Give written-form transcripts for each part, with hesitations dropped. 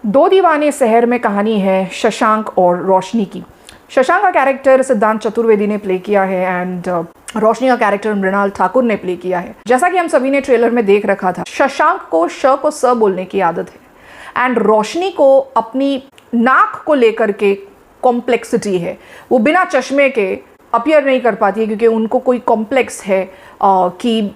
दो दीवाने शहर में कहानी है शशांक और रोशनी की। शशांक का कैरेक्टर सिद्धांत चतुर्वेदी ने प्ले किया है एंड रोशनी का कैरेक्टर मृणाल ठाकुर ने प्ले किया है। जैसा कि हम सभी ने ट्रेलर में देख रखा था, शशांक को श को स बोलने की आदत है एंड रोशनी को अपनी नाक को लेकर के कॉम्प्लेक्सिटी है। वो बिना चश्मे के अपीयर नहीं कर पाती है क्योंकि उनको कोई कॉम्प्लेक्स है कि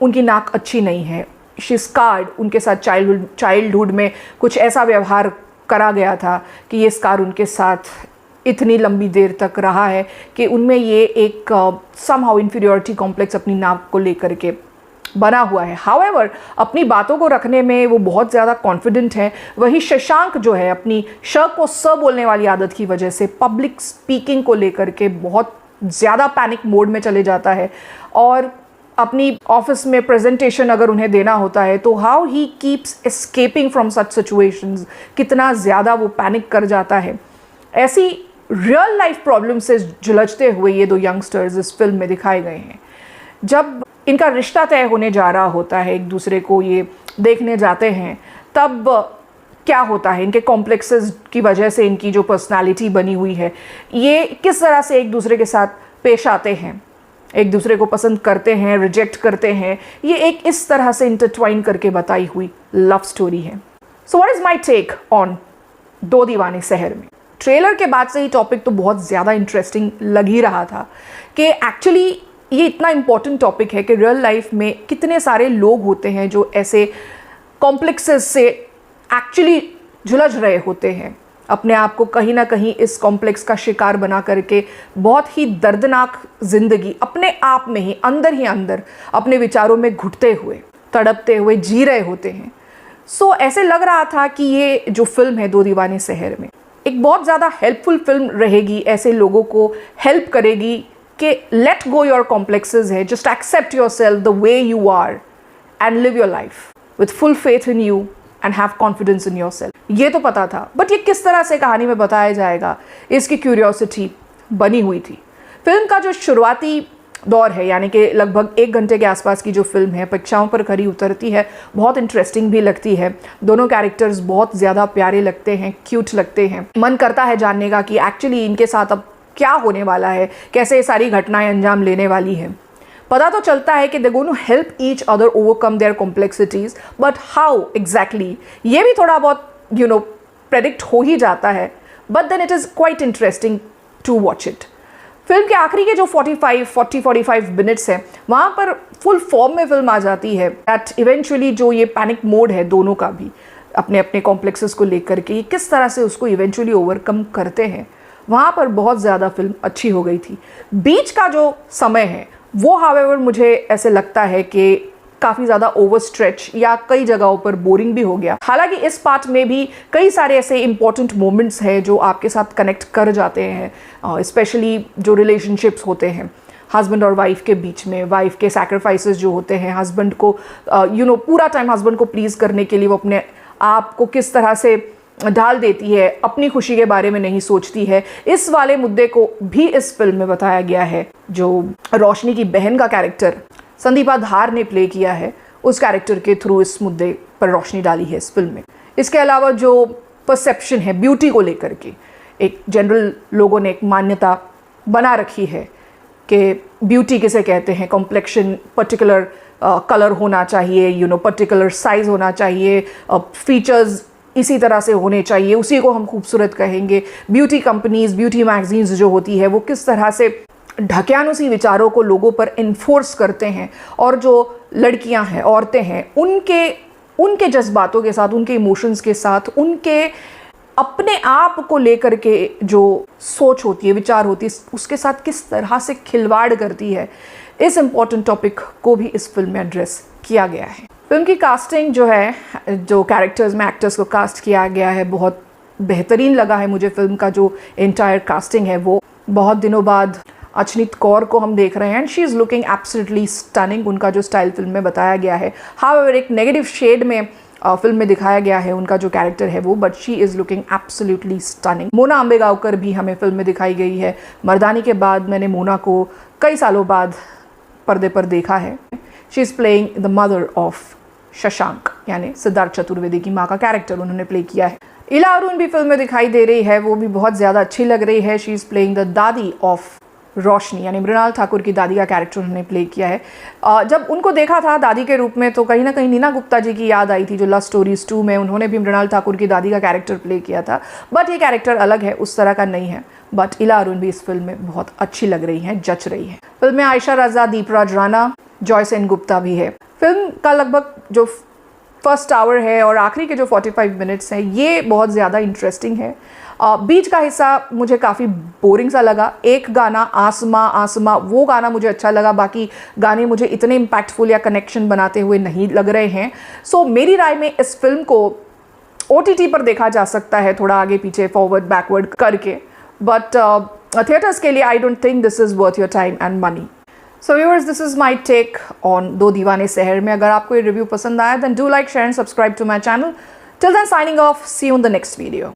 उनकी नाक अच्छी नहीं है। शी स्कार्ड, उनके साथ चाइल्डहुड में कुछ ऐसा व्यवहार करा गया था कि ये स्कार उनके साथ इतनी लंबी देर तक रहा है कि उनमें ये एक समहाउ इन्फीरियरिटी कॉम्प्लेक्स अपनी नाक को लेकर के बना हुआ है। हाउएवर अपनी बातों को रखने में वो बहुत ज़्यादा कॉन्फिडेंट है। वही शशांक जो है अपनी श को स बोलने वाली आदत की वजह से पब्लिक स्पीकिंग को लेकर के बहुत ज़्यादा पैनिक मोड में चले जाता है और अपनी ऑफिस में प्रेजेंटेशन अगर उन्हें देना होता है तो how he keeps escaping from such situations, कितना ज़्यादा वो पैनिक कर जाता है। ऐसी रियल लाइफ प्रॉब्लम से जुलझते हुए ये दो यंगस्टर्स इस फिल्म में दिखाए गए हैं। जब इनका रिश्ता तय होने जा रहा होता है, एक दूसरे को ये देखने जाते हैं, तब क्या होता है, इनके कॉम्प्लेक्सेस की वजह से इनकी जो पर्सनालिटी बनी हुई है, ये किस तरह से एक दूसरे के साथ पेश आते हैं, एक दूसरे को पसंद करते हैं, रिजेक्ट करते हैं। ये एक इस तरह से इंटरट्वाइन करके बताई हुई लव स्टोरी है। So what is my take on Do Deewane शहर में। ट्रेलर के बाद से ही टॉपिक तो बहुत ज़्यादा इंटरेस्टिंग लग ही रहा था कि एक्चुअली ये इतना इम्पॉर्टेंट टॉपिक है कि रियल लाइफ में कितने सारे लोग होते हैं जो ऐसे कॉम्प्लेक्सेस से एक्चुअली झुलझ रहे होते हैं, अपने आप को कहीं ना कहीं इस कॉम्प्लेक्स का शिकार बना करके बहुत ही दर्दनाक जिंदगी अपने आप में ही अंदर अपने विचारों में घुटते हुए, तड़पते हुए जी रहे होते हैं। सो ऐसे लग रहा था कि ये जो फिल्म है दो दीवाने शहर में एक बहुत ज़्यादा हेल्पफुल फिल्म रहेगी, ऐसे लोगों को हेल्प करेगी कि लेट गो योर कॉम्प्लेक्सेस है, just accept yourself the way you are and live your life with full faith in you and have confidence in yourself. ये तो पता था, बट ये किस तरह से कहानी में बताया जाएगा, इसकी क्यूरियोसिटी बनी हुई थी। फिल्म का जो शुरुआती दौर है, यानी कि लगभग 1 घंटे के आसपास की जो फिल्म है, परीक्षाओं पर खरी उतरती है, बहुत इंटरेस्टिंग भी लगती है। दोनों कैरेक्टर्स बहुत ज़्यादा प्यारे लगते हैं, क्यूट लगते हैं। मन करता है जानने का कि एक्चुअली इनके साथ अब क्या होने वाला है, कैसे ये सारी घटनाएं अंजाम लेने वाली हैं। पता तो चलता है कि they going to help each other overcome their complexities, but how exactly ये भी थोड़ा बहुत प्रेडिक्ट हो ही जाता है, but then it is quite interesting to watch it. Film के आखिरी के जो 45 मिनट्स है, वहाँ पर फुल फॉर्म में फिल्म आ जाती है दैट इवेंचुअली जो ये पैनिक मोड है दोनों का भी अपने अपने कॉम्प्लेक्सेस को लेकर के किस तरह से उसको इवेंचुअली ओवरकम करते हैं, वहाँ पर बहुत ज़्यादा फिल्म अच्छी हो गई थी। बीच का जो समय है वो हावेवर मुझे ऐसे लगता है कि काफ़ी ज़्यादा ओवर स्ट्रेच या कई जगहों पर बोरिंग भी हो गया। हालांकि इस पार्ट में भी कई सारे ऐसे इंपॉर्टेंट मोमेंट्स हैं जो आपके साथ कनेक्ट कर जाते हैं, स्पेशली जो रिलेशनशिप्स होते हैं हस्बैंड और वाइफ के बीच में, वाइफ के सैक्रिफाइसेस जो होते हैं, हस्बैंड को पूरा टाइम हस्बैंड को प्लीज़ करने के लिए वो अपने आप को किस तरह से ढाल देती है, अपनी खुशी के बारे में नहीं सोचती है। इस वाले मुद्दे को भी इस फिल्म में बताया गया है। जो रोशनी की बहन का कैरेक्टर संदीपा धार ने प्ले किया है, उस कैरेक्टर के थ्रू इस मुद्दे पर रोशनी डाली है इस फिल्म में। इसके अलावा जो परसेप्शन है ब्यूटी को लेकर के, एक जनरल लोगों ने एक मान्यता बना रखी है कि ब्यूटी किसे कहते हैं, कॉम्प्लेक्शन, पर्टिकुलर कलर होना चाहिए, पर्टिकुलर साइज होना चाहिए, फीचर्स इसी तरह से होने चाहिए, उसी को हम खूबसूरत कहेंगे। ब्यूटी कंपनीज, ब्यूटी मैगजीन्स जो होती है वो किस तरह से ढकियानुसी विचारों को लोगों पर इन्फोर्स करते हैं, और जो लड़कियां हैं, औरतें हैं, उनके जज्बातों के साथ, उनके इमोशंस के साथ, उनके अपने आप को लेकर के जो सोच होती है, विचार होती है, उसके साथ किस तरह से खिलवाड़ करती है, इस इम्पॉर्टेंट टॉपिक को भी इस फिल्म में एड्रेस किया गया है। फिल्म की कास्टिंग जो है, जो कैरेक्टर्स में एक्टर्स को कास्ट किया गया है, बहुत बेहतरीन लगा है मुझे। फिल्म का जो एंटायर कास्टिंग है वो बहुत दिनों बाद अचनीत कौर को हम देख रहे हैं and she is looking absolutely stunning. उनका जो स्टाइल फिल्म में बताया गया है, हाउएवर एक नेगेटिव शेड में फिल्म में दिखाया गया है उनका जो कैरेक्टर है वो, but she is looking absolutely stunning. Mona Ambegaonkar भी हमें फिल्म में दिखाई गई है। मर्दानी के बाद मैंने मोना को कई सालों बाद पर्दे पर देखा है। She is playing the mother of Shashank, यानी सिद्धार्थ चतुर्वेदी की माँ का कैरेक्टर उन्होंने प्ले किया है। इला अरुण भी फिल्म में दिखाई दे रही है, वो भी बहुत ज़्यादा अच्छी लग रही है। शी इज़ प्लेइंग द दादी ऑफ रोशनी, यानी मृणाल ठाकुर की दादी का कैरेक्टर उन्होंने प्ले किया है। जब उनको देखा था दादी के रूप में तो कहीं ना कहीं नीना गुप्ता जी की याद आई थी, जो लव स्टोरीज 2 में उन्होंने भी मृणाल ठाकुर की दादी का कैरेक्टर प्ले किया था। बट ये कैरेक्टर अलग है, उस तरह का नहीं है। बट इला अरुण भी इस फिल्म में बहुत अच्छी लग रही हैं, जच रही है। फिल्म में आयशा रजा, दीपराज राणा, जॉय सेन गुप्ता भी है। फिल्म का लगभग जो फर्स्ट आवर है और आखिरी के जो 45 मिनट्स हैं, ये बहुत ज़्यादा इंटरेस्टिंग है। बीच का हिस्सा मुझे काफ़ी बोरिंग सा लगा। एक गाना आसमां आसमां, वो गाना मुझे अच्छा लगा, बाकी गाने मुझे इतने इम्पैक्टफुल या कनेक्शन बनाते हुए नहीं लग रहे हैं। सो मेरी राय में इस फिल्म को OTT पर देखा जा सकता है, थोड़ा आगे पीछे फॉरवर्ड बैकवर्ड करके। बट थिएटर्स के लिए I don't think this is worth your time and money. So viewers, this is my take on Do Deewane शहर में। अगर आपको ये रिव्यू पसंद आया then do like, share and subscribe to my channel. Till then signing off, see you in the next video.